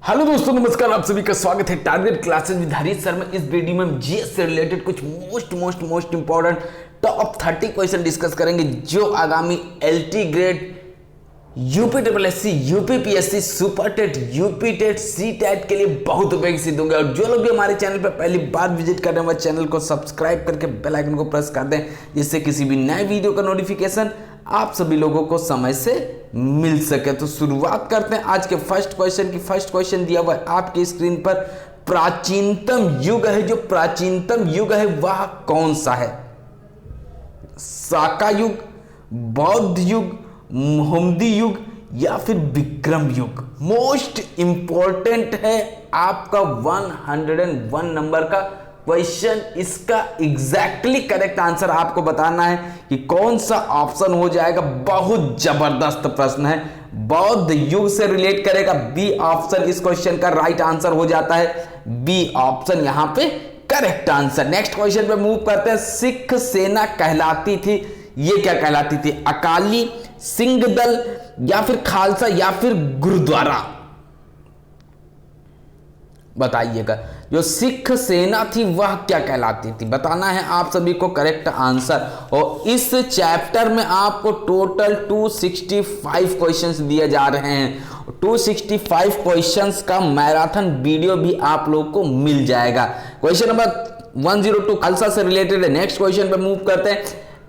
Hello दोस्तों, नमस्कार। आप सभी का स्वागत है target classes with Harish Sharma. इस वीडियो में हम जीएस से रिलेटेड कुछ most important top 30 question discuss करेंगे जो आगामी LT grade, UP triple SC, UP PSC, super TET, UP TET, C TET के लिए बहुत उपयोगी सिद्ध होंगे। और जो लोग भी हमारे चैनल पर पहली बार विजिट कर रहे हैं वह चैनल को सब्सक्राइब करके बेल आइकन को प्रेस कर दें, जिससे किसी भी नए वीडियो का नोटिफिकेशन आप सभी लोगों को समय से मिल सके। तो शुरुआत करते हैं आज के फर्स्ट क्वेश्चन की। फर्स्ट क्वेश्चन दिया हुआ है आपकी स्क्रीन पर। प्राचीनतम युग है, जो प्राचीनतम युग है वह कौन सा है? शाका युग, बौद्ध युग, मोहम्मदी युग या फिर विक्रम युग? मोस्ट इंपॉर्टेंट है आपका 101 नंबर का क्वेश्चन। इसका एग्जैक्टली करेक्ट आंसर आपको बताना है कि कौन सा ऑप्शन हो जाएगा। बहुत जबरदस्त प्रश्न है, बौद्ध युग से रिलेट करेगा। बी ऑप्शन इस क्वेश्चन का राइट आंसर हो जाता है। बी ऑप्शन यहां पे करेक्ट आंसर। नेक्स्ट क्वेश्चन पे मूव करते हैं। सिख सेना कहलाती थी, ये क्या कहलाती थी? अकाली, सिंह दल या फिर खालसा या फिर गुरुद्वारा? बताइएगा। जो सिख सेना थी वह क्या कहलाती थी? बताना है आप सभी को करेक्ट आंसर। और इस चैप्टर में आपको टोटल 265 क्वेश्चंस दिए जा रहे हैं। 265 क्वेश्चंस का मैराथन वीडियो भी आप लोग को मिल जाएगा। क्वेश्चन नंबर 102 खालसा से रिलेटेड है। नेक्स्ट क्वेश्चन पे मूव करते हैं।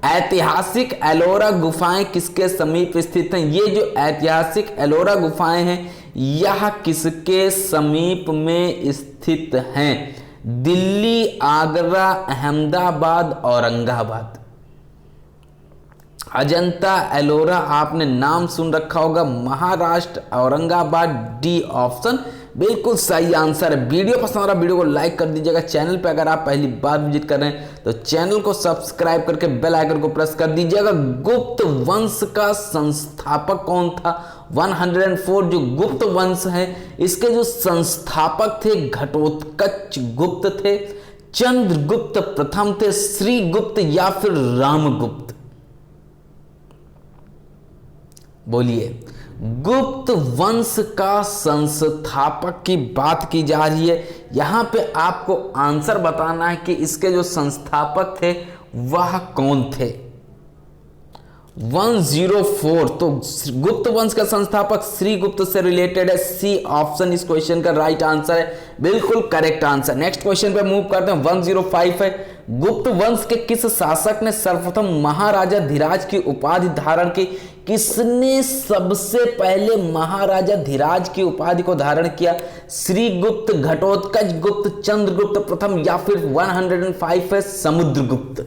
ऐतिहासिक एलोरा गुफाएं किसके समीप स्थित हैं? ये जो ऐतिहासिक एलोरा गुफाएं हैं यह किसके समीप में स्थित हैं? दिल्ली, आगरा, अहमदाबाद, औरंगाबाद? अजंता एलोरा आपने नाम सुन रखा होगा, महाराष्ट्र, औरंगाबाद। डी ऑप्शन बिल्कुल सही आंसर है। वीडियो पसंद आ रहा, वीडियो को लाइक कर दीजिएगा। चैनल पे अगर आप पहली बार विजिट कर रहे हैं तो चैनल को सब्सक्राइब करके बेल आइकन को प्रेस कर दीजिएगा। गुप्त वंश का संस्थापक कौन था? 104 जो गुप्त वंश है इसके जो संस्थापक थे घटोत्कच गुप्त थे, चंद्रगुप्त प्रथम थे, श्रीगुप्त या फिर रामगुप्त? बोलिए। गुप्त वंश का संस्थापक की बात की जा रही है। यहां पे आपको आंसर बताना है कि इसके जो संस्थापक थे वह कौन थे। 104 तो गुप्त वंश का संस्थापक श्रीगुप्त से रिलेटेड है। सी ऑप्शन इस क्वेश्चन का राइट आंसर है, बिल्कुल करेक्ट आंसर। नेक्स्ट क्वेश्चन पे मूव करते हैं। 105 है। गुप्त वंश के किस शासक ने सर्वप्रथम महाराजा धीराज की उपाधि धारण की? किसने सबसे पहले महाराजा धीराज की उपाधि को धारण किया? श्रीगुप्त, घटोत्कच गुप्त, चंद्रगुप्त प्रथम या फिर 105 है समुद्रगुप्त?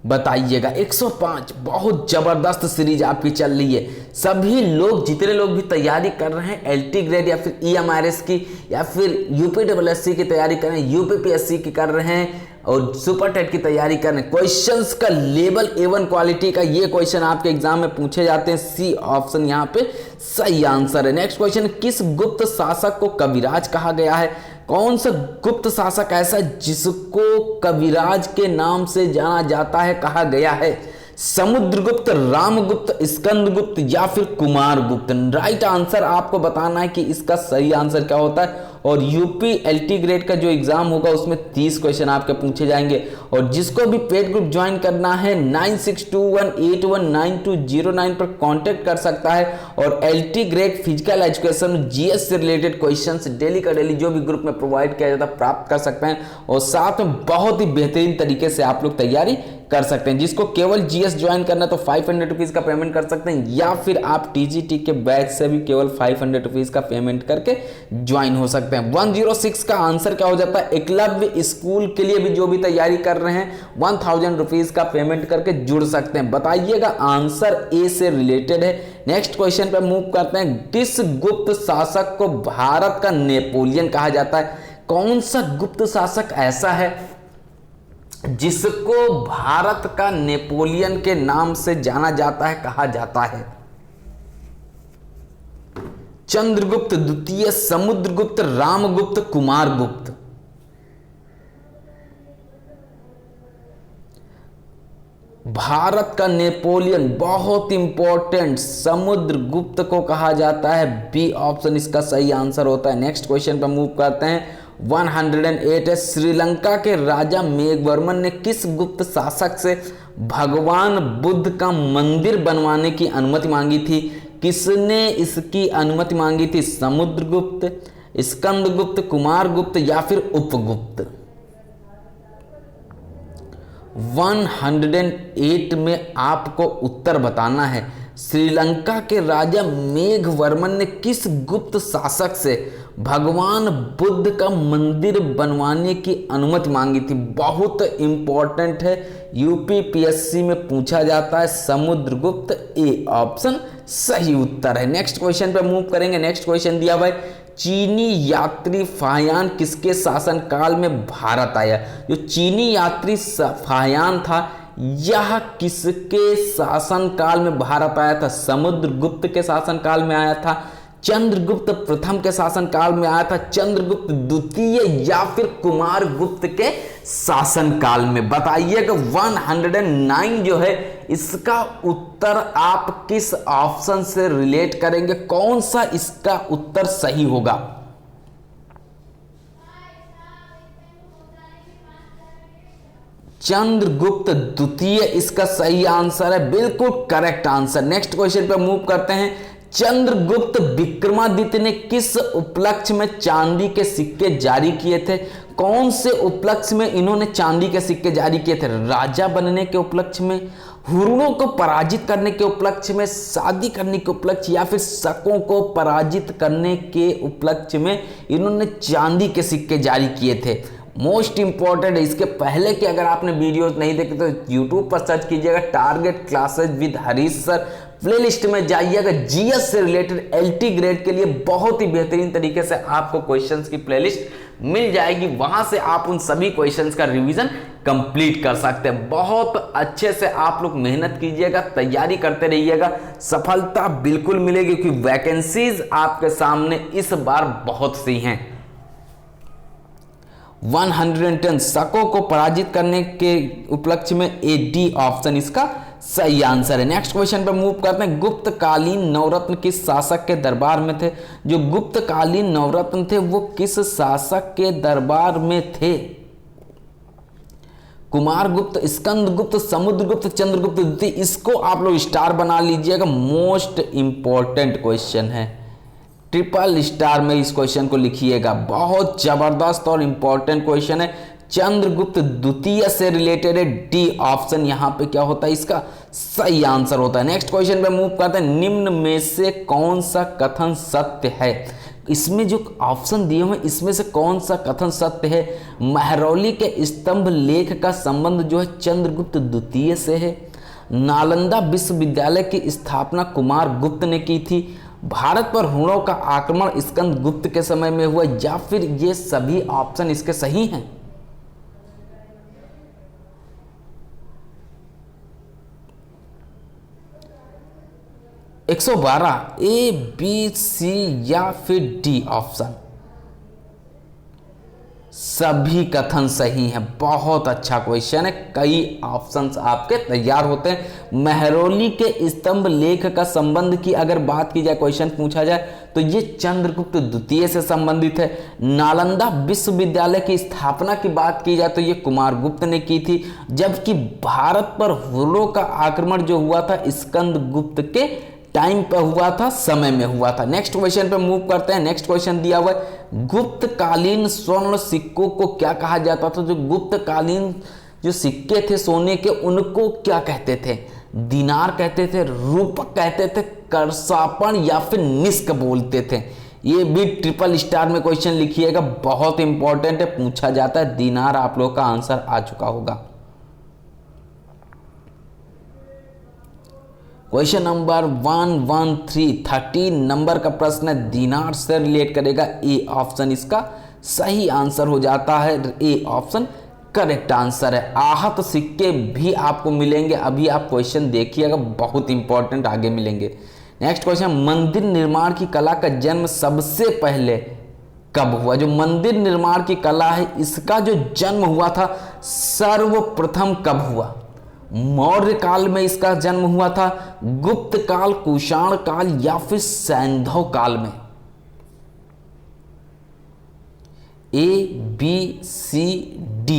बताइएगा। 105 बहुत जबरदस्त सीरीज आपकी चल रही है। सभी लोग, जितने लोग भी तैयारी कर रहे हैं एलटी ग्रेड या फिर ईएमआरएस की या फिर यूपी डबल एससी की तैयारी कर रहे हैं, यूपी पीएससी की कर रहे हैं और सुपर टेट की तैयारी कर रहे हैं, क्वेश्चंस का लेवल A1 क्वालिटी का ये क्वेश्चन आपके एग्जाम में पूछे जाते हैं। सी ऑप्शन यहाँ पे सही आंसर है। Next question. किस गुप्त शासक को कविराज कहा गया है? कौन सा गुप्त शासक ऐसा जिसको कविराज के नाम से जाना जाता है, कहा गया है? समुद्रगुप्त, रामगुप्त, स्कंदगुप्त या फिर कुमारगुप्त? राइट आंसर आपको बताना है कि इसका सही आंसर क्या होता है। और यूपी एलटी ग्रेड का जो एग्जाम होगा उसमें 30 क्वेश्चन आपके पूछे जाएंगे। और जिसको भी पेड ग्रुप ज्वाइन करना है 9621819209 पर कांटेक्ट कर सकता है। और LT grade physical education GS से रिलेटेड क्वेश्चंस डेली का डेली जो भी ग्रुप में प्रोवाइड किया जाता है प्राप्त कर सकते हैं। और साथ में बहुत ही बेहतरीन तरीके से आप लोग तैयारी कर सकते हैं। जिसको केवल जीएस ज्वाइन करना है तो 500 रुपीज का पेमेंट कर सकते हैं, या फिर आप टीजीटी के बैच से भी केवल 500 रुपीज का पेमेंट करके ज्वाइन हो सकते हैं। 106 का आंसर क्या हो जाता है? एकलव्य स्कूल के लिए भी जो भी तैयारी कर रहे हैं 1000 रुपीज का पेमेंट करके जुड़ सकते हैं। बताइएगा, आंसर ए से रिलेटेड है। नेक्स्ट क्वेश्चन पे मूव करते हैं। किस गुप्त शासक को भारत का नेपोलियन कहा जाता है? कौन सा गुप्त शासक ऐसा है जिसको भारत का नेपोलियन के नाम से जाना जाता है, कहा जाता है? चंद्रगुप्त द्वितीय, समुद्रगुप्त, रामगुप्त, कुमारगुप्त? भारत का नेपोलियन, बहुत इंपॉर्टेंट, समुद्रगुप्त को कहा जाता है। बी ऑप्शन इसका सही आंसर होता है। नेक्स्ट क्वेश्चन पर मूव करते हैं। 108 है, श्रीलंका के राजा मेघवर्मन ने किस गुप्त शासक से भगवान बुद्ध का मंदिर बनवाने की अनुमति मांगी थी? किसने इसकी अनुमति मांगी थी? समुद्रगुप्त, स्कंदगुप्त, कुमारगुप्त या फिर उपगुप्त? 108 में आपको उत्तर बताना है। श्रीलंका के राजा मेघवर्मन ने किस गुप्त शासक से भगवान बुद्ध का मंदिर बनवाने की अनुमति मांगी थी? बहुत इंपॉर्टेंट है, यूपीपीएससी में पूछा जाता है। समुद्रगुप्त, ए ऑप्शन सही उत्तर है। नेक्स्ट क्वेश्चन पे मूव करेंगे। नेक्स्ट क्वेश्चन दिया भाई, चीनी यात्री फाहियान किसके शासनकाल में भारत आया? जो चीनी यात्री फाहियान था, यह किसके शासनकाल में भारत आया था? समुद्रगुप्त के शासनकाल में आया था, चंद्रगुप्त प्रथम के शासनकाल में आया था, चंद्रगुप्त द्वितीय या फिर कुमारगुप्त के शासनकाल में? बताइएगा। 109 जो है इसका उत्तर आप किस ऑप्शन से रिलेट करेंगे? कौन सा इसका उत्तर सही होगा? चंद्रगुप्त द्वितीय इसका सही आंसर है, बिल्कुल करेक्ट आंसर। नेक्स्ट क्वेश्चन पे मूव करते हैं। चंद्रगुप्त विक्रमादित्य ने किस उपलक्ष्य में चांदी के सिक्के जारी किए थे? कौन से उपलक्ष्य में इन्होंने चांदी के सिक्के जारी किए थे? राजा बनने के उपलक्ष्य में, हुरणों को पराजित करने के उपलक्ष्य में, शादी करने के उपलक्ष्य या फिर शकों को पराजित करने के उपलक्ष्य में इन्होंने चांदी के सिक्के जारी किए थे? मोस्ट इंपॉर्टेंट है। इसके पहले कि अगर आपने वीडियोस नहीं देखे तो यूट्यूब पर सर्च कीजिएगा target classes with Harish sir, playlist में जाइएगा। जीएस से रिलेटेड एलटी ग्रेड के लिए बहुत ही बेहतरीन तरीके से आपको क्वेश्चंस की प्लेलिस्ट मिल जाएगी। वहां से आप उन सभी क्वेश्चंस का रिवीजन कंप्लीट कर सकते हैं। बहुत अच्छे से आप लोग मेहनत कीजिएगा, तैयारी करते रहिएगा, सफलता बिल्कुल मिलेगी क्योंकि वैकेंसीज आपके सामने इस बार बहुत सी हैं। 110 शकों को पराजित करने के उपलक्ष्य में, ए डी ऑप्शन इसका सही आंसर है। नेक्स्ट क्वेश्चन पे मूव करते हैं। गुप्तकालीन नवरत्न किस शासक के दरबार में थे? जो गुप्तकालीन नवरत्न थे वो किस शासक के दरबार में थे? कुमारगुप्त, स्कंदगुप्त, समुद्रगुप्त, चंद्रगुप्त द्वितीय? इसको आप लोग स्टार बना लीजिएगा, मोस्ट इंपॉर्टेंट क्वेश्चन है। ट्रिपल स्टार में इस क्वेश्चन को लिखिएगा, बहुत जबरदस्त और इंपॉर्टेंट क्वेश्चन है। चंद्रगुप्त द्वितीय से रिलेटेड है, डी ऑप्शन यहां पे क्या होता है? इसका सही आंसर होता है। नेक्स्ट क्वेश्चन पे मूव करते हैं। निम्न में से कौन सा कथन सत्य है? इसमें जो ऑप्शन दिए हुए इसमें से कौन सा कथन सत्य है? महरौली के स्तंभ लेख का संबंध जो है चंद्रगुप्त द्वितीय से है। नालंदा विश्वविद्यालय की स्थापना कुमारगुप्त ने की थी। भारत पर हुणों का आक्रमण स्कंदगुप्त के समय में हुआ, या फिर ये सभी ऑप्शन इसके सही हैं? (112) ए, बी, सी या फिर डी ऑप्शन? सभी कथन सही हैं। बहुत अच्छा क्वेश्चन है, कई ऑप्शंस आपके तैयार होते हैं। महरौली के स्तंभ लेख का संबंध की अगर बात की जाए, क्वेश्चन पूछा जाए तो ये चंद्रगुप्त द्वितीय से संबंधित है। नालंदा विश्वविद्यालय की स्थापना की बात की जाए तो ये कुमारगुप्त ने की थी, जबकि भारत पर हुणों का आक्रमण जो हुआ था स्कंदगुप्त के टाइम पे हुआ था, समय में हुआ था। नेक्स्ट क्वेश्चन पे मूव करते हैं। नेक्स्ट क्वेश्चन दिया हुआ है, गुप्तकालीन स्वर्ण सिक्कों को क्या कहा जाता था? जो गुप्तकालीन जो सिक्के थे सोने के, उनको क्या कहते थे? दिनार कहते थे, रूपक कहते थे, करसापण या फिर निष्क बोलते थे? ये भी ट्रिपल स्टार में क्वेश्चन लिखिएगा, बहुत इंपॉर्टेंट है, पूछा जाता है। दिनार आप लोग का आंसर आ चुका होगा। क्वेश्चन नंबर 113, 13 नंबर का प्रश्न है, दिनार से रिलेट करेगा। ए ऑप्शन इसका सही आंसर हो जाता है, ए ऑप्शन करेक्ट आंसर है। आहत सिक्के भी आपको मिलेंगे, अभी आप क्वेश्चन देखिएगा, बहुत इंपॉर्टेंट आगे मिलेंगे। नेक्स्ट क्वेश्चन, मंदिर निर्माण की कला का जन्म सबसे पहले कब हुआ? जो मंदिर निर्माण की कला है इसका जो जन्म हुआ था सर्वप्रथम कब हुआ? मौर्य काल में इसका जन्म हुआ था, गुप्त काल, कुषाण काल या फिर सैंधव काल में? ABCD।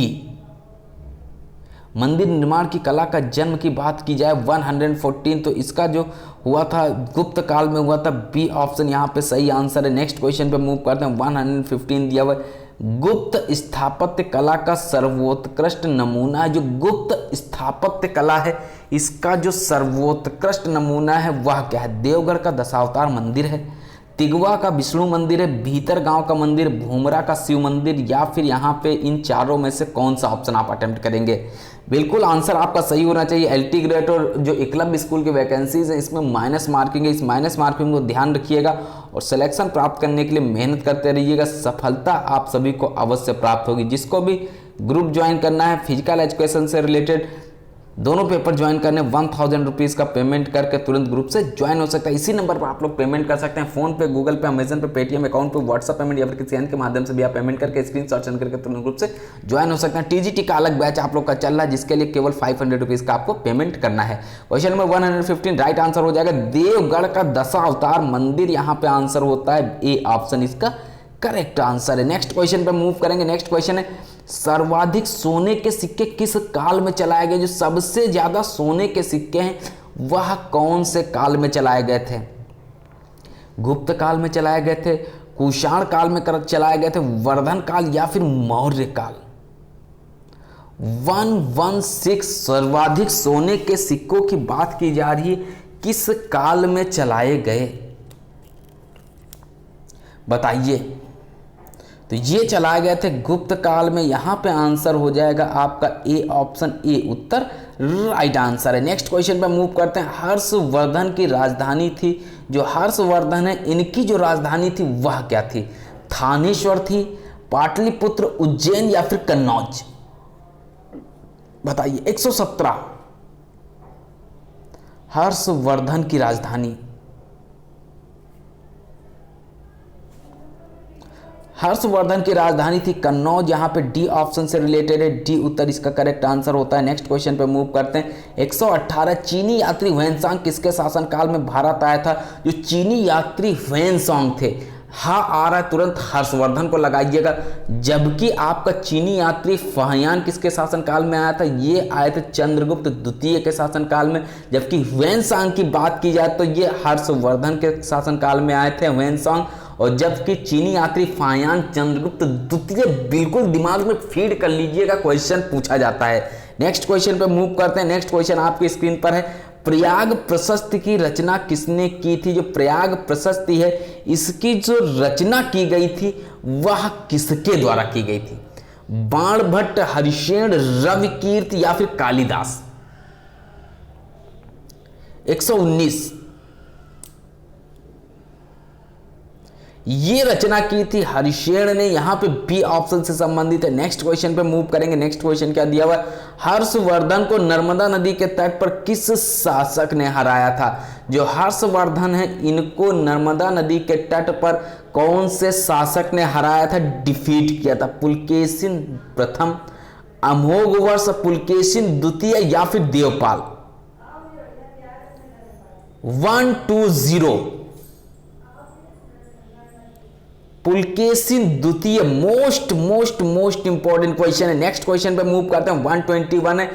मंदिर निर्माण की कला का जन्म की बात की जाए 114, तो इसका जो हुआ था गुप्त काल में हुआ था, बी ऑप्शन यहाँ पे सही आंसर है। नेक्स्ट क्वेश्चन पे मूव करते हैं। 115 दिया हुआ है, गुप्त स्थापत्य कला का सर्वोत्कृष्ट नमूना है। जो गुप्त स्थापत्य कला है इसका जो सर्वोत्कृष्ट नमूना है वह क्या है? देवगढ़ का दशावतार मंदिर है, तिगवा का विष्णु मंदिर है, भीतर गांव का मंदिर, भूमरा का शिव मंदिर, या फिर यहाँ पे इन चारों में से कौन सा ऑप्शन आप अटेम्प्ट करेंगे? बिल्कुल आंसर आपका सही होना चाहिए। एलटी ग्रेड और जो एकलव्य स्कूल की वैकेंसीज है इसमें माइनस मार्किंग है, इस माइनस मार्किंग को ध्यान रखिएगा और सिलेक्शन प्राप्त करने के लिए मेहनत करते रहिएगा। सफलता आप सभी को अवश्य प्राप्त होगी। जिसको भी ग्रुप ज्वाइन करना है फिजिकल एजुकेशन से रिलेटेड, दोनों पेपर ज्वाइन करने 1000 रुपीज़ का पेमेंट करके तुरंत ग्रुप से ज्वाइन हो सकता है। इसी नंबर पर आप लोग पेमेंट कर सकते हैं, फोन पे, गूगल पे, अमेजन पे, पेटीएम अकाउंट पे, व्हाट्सएप पेमेंट या फिर किसी अन्य के माध्यम से भी आप पेमेंट करके स्क्रीनशॉट सेंड करके तुरंत ग्रुप से ज्वाइन हो सकते हैं। टीजीटी का अलग बैच आप लोग का चल रहा है जिसके लिए केवल 500 रुपीज़ का आपको पेमेंट करना है। क्वेश्चन नंबर 115 राइट आंसर हो जाएगा देवगढ़ का दशावतार मंदिर, यहाँ पे आंसर होता है ए ऑप्शन इसका करेक्ट आंसर है। नेक्स्ट क्वेश्चन पे मूव करेंगे। नेक्स्ट क्वेश्चन है सर्वाधिक सोने के सिक्के किस काल में चलाए गए? जो सबसे ज्यादा सोने के सिक्के हैं वह कौन से काल में चलाए गए थे? गुप्त काल में चलाए गए थे, कुषाण काल में चलाए गए थे, वर्धन काल या फिर मौर्य काल? 116 सर्वाधिक सोने के सिक्कों की बात की जा रही है, किस काल में चलाए गए बताइए? तो ये चलाए गए थे गुप्त काल में। यहां पे आंसर हो जाएगा आपका A option A Uttar right answer है। नेक्स्ट क्वेश्चन पे मूव करते हैं। हर्षवर्धन की राजधानी थी, जो हर्षवर्धन है इनकी जो राजधानी थी वह क्या थी? थानेश्वर थी, पाटलिपुत्र, उज्जैन या फिर कन्नौज? बताइए। 117 हर्षवर्धन की राजधानी, हर्षवर्धन की राजधानी थी कन्नौज। यहाँ पे डी ऑप्शन से रिलेटेड है, डी उत्तर इसका करेक्ट आंसर होता है। नेक्स्ट क्वेश्चन पे मूव करते हैं। 118 चीनी यात्री ह्वेनसांग किसके शासनकाल में भारत आया था? जो चीनी यात्री ह्वेनसांग थे, हाँ आ रहा है तुरंत हर्षवर्धन को लगाइएगा। जबकि आपका चीनी यात्री फाहियान किसके शासनकाल में आया था? ये आए थे चंद्रगुप्त द्वितीय के शासनकाल में। जबकि ह्वेनसांग की बात की जाए तो ये हर्षवर्धन के शासनकाल में आए थे ह्वेनसांग, और जबकि चीनी यात्री फाहियान चंद्रगुप्त द्वितीय। बिल्कुल दिमाग में फीड कर लीजिएगा, क्वेश्चन पूछा जाता है। नेक्स्ट क्वेश्चन पे मूव करते हैं। नेक्स्ट क्वेश्चन आपकी स्क्रीन पर है। प्रयाग प्रशस्ति की रचना किसने की थी? जो प्रयाग प्रशस्ति है इसकी जो रचना की गई थी वह किसके द्वारा की गई थी? बाणभट्ट, हरिशेन, रविकीर्ति या फिर कालिदास? 119 ये रचना की थी हरिशेन ने, यहां पे बी ऑप्शन से संबंधित है। नेक्स्ट क्वेश्चन पे मूव करेंगे। नेक्स्ट क्वेश्चन क्या दिया हुआ है? हर्षवर्धन को नर्मदा नदी के तट पर किस शासक ने हराया था? जो हर्षवर्धन है इनको नर्मदा नदी के तट पर कौन से शासक ने हराया था, डिफीट किया था? पुलकेशिन प्रथम, अमोघवर्ष, पुलकेशिन द्वितीय या फिर देवपाल? 120 पुलकेशिन द्वितीय। मोस्ट इंपॉर्टेंट क्वेश्चन है। नेक्स्ट क्वेश्चन पे मूव करते हैं। 121 है।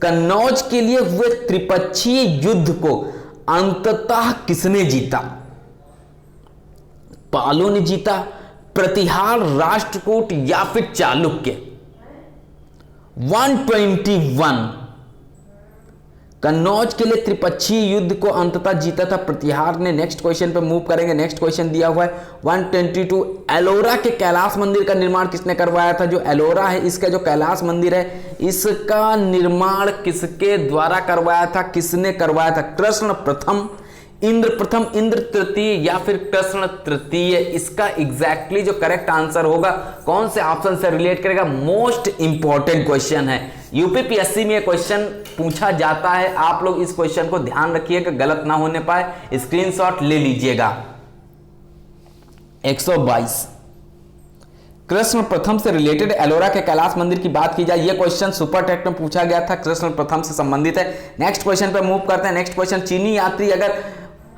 कन्नौज के लिए हुए त्रिपक्षीय युद्ध को अंततः किसने जीता? पालों ने जीता, प्रतिहार, राष्ट्रकूट या फिर चालुक्य? 121 कन्नौज के लिए त्रिपक्षीय युद्ध को अंततः जीता था प्रतिहार ने। नेक्स्ट क्वेश्चन पे मूव करेंगे। नेक्स्ट क्वेश्चन दिया हुआ है 122 एलोरा के कैलाश मंदिर का निर्माण किसने करवाया था? जो एलोरा है इसका जो कैलाश मंदिर है इसका निर्माण किसके द्वारा करवाया था, किसने करवाया था? कृष्ण प्रथम, इंद्र प्रथम, इंद्र तृतीय या फिर कृष्ण तृतीय? इसका एग्जैक्टली जो करेक्ट आंसर होगा कौन से ऑप्शन से रिलेट करेगा? मोस्ट इंपॉर्टेंट क्वेश्चन है, यूपीपीएससी में क्वेश्चन पूछा जाता है। आप लोग इस क्वेश्चन को ध्यान रखिएगा, गलत ना होने पाए, स्क्रीनशॉट ले लीजिएगा। 122 कृष्ण प्रथम से रिलेटेड एलोरा के कैलाश मंदिर की बात की जाए, ये क्वेश्चन सुपर टेट में पूछा गया था, कृष्ण प्रथम से संबंधित है। नेक्स्ट क्वेश्चन पे मूव करते हैं। नेक्स्ट क्वेश्चन, चीनी यात्री अगर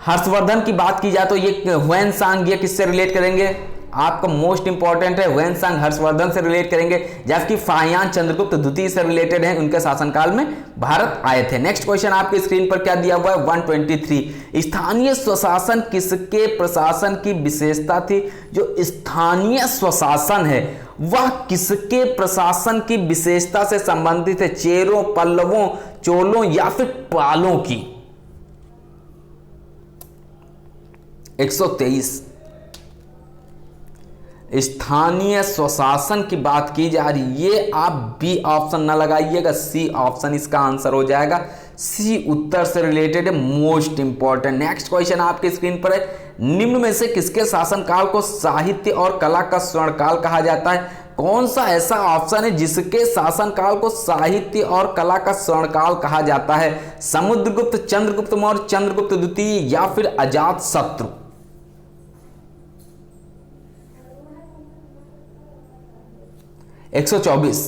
हर्षवर्धन की बात की जाए तो ये ह्वेनसांग, ये किससे रिलेट करेंगे? आपका मोस्ट इंपॉर्टेंट है, ह्वेनसांग हर्षवर्धन से रिलेट करेंगे, जबकि फाहियान चंद्रगुप्त द्वितीय से रिलेटेड है, उनके शासनकाल में भारत आए थे। नेक्स्ट क्वेश्चन आपकी स्क्रीन पर क्या दिया हुआ है? 123, स्थानीय स्वशासन किसके प्रशासन की विशेषता थी? जो स्थानीय स्वशासन है वह किसके प्रशासन की विशेषता से संबंधित है? चेरों, पल्लवों, चोलों या फिर पालों की? 123, स्थानीय स्वशासन की बात की जा रही, ये आप बी ऑप्शन ना लगाइएगा, सी ऑप्शन इसका आंसर हो जाएगा। सी उत्तर से रिलेटेड है, मोस्ट इंपॉर्टेंट। नेक्स्ट क्वेश्चन आपकी स्क्रीन पर है, निम्न में से किसके शासनकाल को साहित्य और कला का स्वर्णकाल कहा जाता है? कौन सा ऐसा ऑप्शन है जिसके शासनकाल को साहित्य और कला का स्वर्णकाल कहा जाता है? समुद्रगुप्त, चंद्रगुप्त मौर्य, चंद्रगुप्त द्वितीय या फिर अजातशत्रु? 124,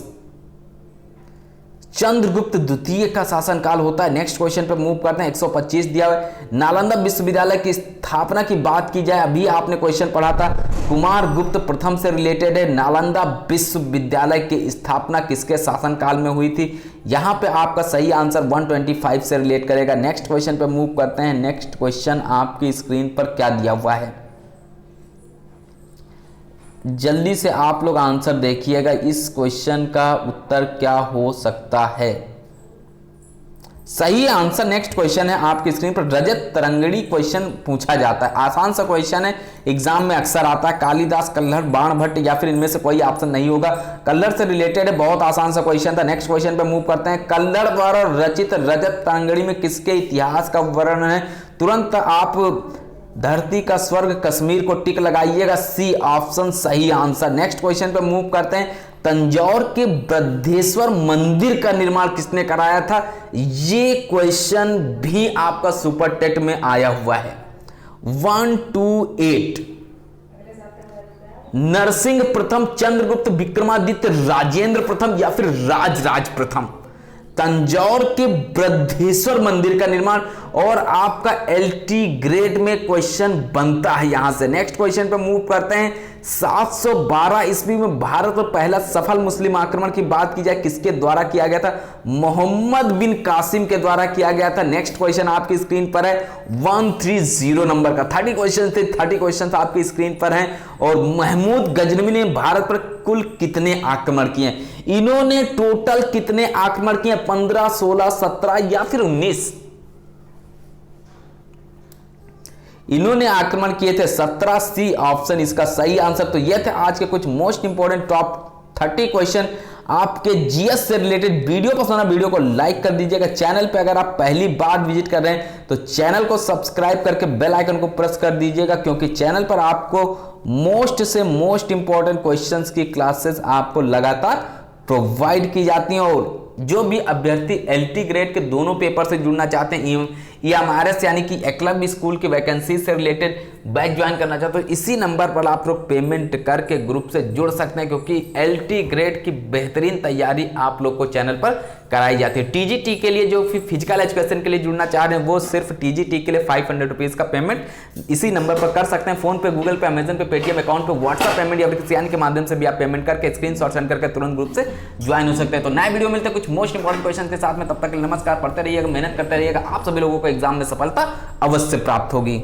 चंद्रगुप्त द्वितीय का शासनकाल होता है। नेक्स्ट क्वेश्चन पे मूव करते हैं। 125 दिया हुआ है, नालंदा विश्वविद्यालय की स्थापना की बात की जाए, अभी आपने क्वेश्चन पढ़ा था, कुमार गुप्त प्रथम से रिलेटेड है। नालंदा विश्वविद्यालय की स्थापना किसके शासनकाल में हुई थी? यहां पे आपका सही आंसर 125 से रिलेट करेगा। नेक्स्ट क्वेश्चन पे मूव करते हैं। नेक्स्ट क्वेश्चन आपकी स्क्रीन पर क्या दिया हुआ है, जल्दी से आप लोग आंसर देखिएगा, इस क्वेश्चन का उत्तर क्या हो सकता है? सही आंसर नेक्स्ट क्वेश्चन है आपकी स्क्रीन पर, रजत तरंगिणी क्वेश्चन पूछा जाता है। आसान सा क्वेश्चन है, एग्जाम में अक्सर आता है। कालिदास, कल्हड़, बाणभट्ट या फिर इनमें से कोई ऑप्शन नहीं होगा। कल्हड़ से रिलेटेड है, बहुत आसान सा क्वेश्चन था। नेक्स्ट क्वेश्चन पे मूव करते हैं। कल्हड़ द्वारा रचित रजत तरंगिणी में किसके इतिहास का वर्णन है? तुरंत आप धरती का स्वर्ग कश्मीर को टिक लगाइएगा, सी ऑप्शन सही आंसर। नेक्स्ट क्वेश्चन पे मूव करते हैं। तंजौर के बृहदेश्वर मंदिर का निर्माण किसने कराया था? ये क्वेश्चन भी आपका सुपर टेट में आया हुआ है। 128, नरसिंह प्रथम, चंद्रगुप्त, विक्रमादित्य, राजेंद्र प्रथम या फिर राज प्रथम? तंजौर के बृहदेश्वर मंदिर का निर्माण, और आपका एलटी ग्रेड में क्वेश्चन बनता है यहां से। नेक्स्ट क्वेश्चन पे मूव करते हैं। 712 ईस्वी में भारत पर पहला सफल मुस्लिम आक्रमण की बात की जाए, किसके द्वारा किया गया था? मोहम्मद बिन कासिम के द्वारा किया गया था। नेक्स्ट क्वेश्चन आपकी स्क्रीन पर है, 130 नंबर का। 30 क्वेश्चन थे, 30 क्वेश्चन आपकी स्क्रीन पर हैं। और महमूद गजनवी ने भारत पर कुल कितने आक्रमण किए? इन्होंने टोटल कितने आक्रमण किए? 15, 16, 17 या फिर 19? इन्होंने आक्रमण किए थे 17, सी ऑप्शन इसका सही आंसर। तो ये थे आज के कुछ मोस्ट इंपोर्टेंट टॉप 30 क्वेश्चन आपके जीएस से रिलेटेड। वीडियो पसंद आया वीडियो को लाइक कर दीजिएगा। चैनल पे अगर आप पहली बार विजिट कर रहे हैं तो चैनल को सब्सक्राइब करके बेल आइकन को प्रेस कर दीजिएगा, क्योंकि चैनल पर आपको मोस्ट से मोस्ट इंपॉर्टेंट क्वेश्चंस की क्लासेस आपको लगातार प्रोवाइड की जाती हैं। और जो भी अभ्यर्थी एलटी ग्रेड के दोनों पेपर से जुड़ना चाहते हैं, EMRS यानी कि एकलव्य स्कूल की वैकेंसी से रिलेटेड बैच ज्वाइन करना चाहते हो, इसी नंबर पर आप लोग पेमेंट करके ग्रुप से जुड़ सकते हैं, क्योंकि एलटी ग्रेड की बेहतरीन तैयारी आप लोग को चैनल पर कराई जाती है। टीजीटी के लिए जो फिजिकल एजुकेशन के लिए जुड़ना चाह रहे हैं, वो सिर्फ टीजीटी के लिए 500 रुपीज़ का पेमेंट इसी नंबर पर कर सकते हैं। फोन पे, गूगल पे, अमेजन पे, पेटीएम अकाउंट पे, व्हाट्सएप पेमेंट या फिर किसी के माध्यम से भी आप पेमेंट करके स्क्रीनशॉट सेंड करके तुरंत ग्रुप से ज्वाइन हो सकते हैं। तो नए वीडियो मिलते हैं कुछ मोस्ट इंपॉर्टेंट क्वेश्चन के साथ में। तब तक नमस्कार, पढ़ते रहिएगा, मेहनत करते रहिएगा, आप सभी लोगों को एग्जाम में सफलता अवश्य प्राप्त होगी।